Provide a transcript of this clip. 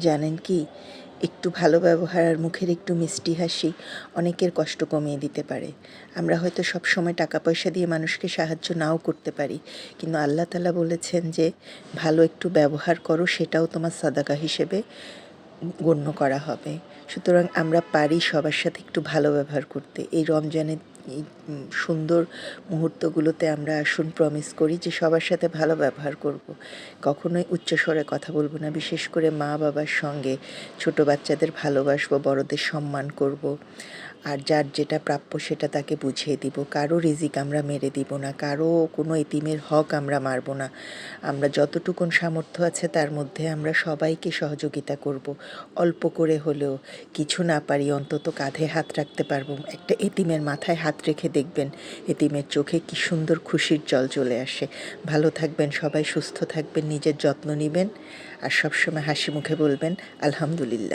জানেন কি, একটু ভালো ব্যবহার আর মুখের একটু মিষ্টি হাসি অনেকের কষ্ট কমিয়ে দিতে পারে। আমরা হয়তো সব সময় টাকা পয়সা দিয়ে মানুষকে সাহায্য নাও করতে পারি, কিন্তু আল্লাহ তাআলা বলেছেন যে ভালো একটু ব্যবহার করো, সেটাও তোমার সাদাকা হিসেবে গণ্য করা হবে। সুতরাং আমরা পারি সবার সাথে একটু ভালো ব্যবহার করতে। এই রমজানের এই সুন্দর মুহূর্তগুলোতে আমরা আসুন প্রমিস করি যে সবার সাথে ভালো ব্যবহার করব। কখনোই উচ্চস্বরে কথা বলবো না, বিশেষ করে মা বাবার সঙ্গে। ছোট বাচ্চাদের ভালোবাসবো, বড়দের সম্মান করব। আর যার যেটা প্রাপ্য সেটা তাকে বুঝিয়ে দিব। কারো রিজিক আমরা মেরে দিব না, কারো কোনো এতিমের হক আমরা মারব না। আমরা যতটুকুন সামর্থ্য আছে তার মধ্যে আমরা সবাইকে সহযোগিতা করব। অল্প করে হলেও, কিছু না পারি অন্তত কাঁধে হাত রাখতে পারবো। একটা এতিমের মাথায় হাত রেখে দেখবেন এতিমের চোখে কি সুন্দর খুশির জল চলে আসে। ভালো থাকবেন সবাই, সুস্থ থাকবেন, নিজের যত্ন নেবেন আর সবসময় হাসি মুখে বলবেন আলহামদুলিল্লাহ।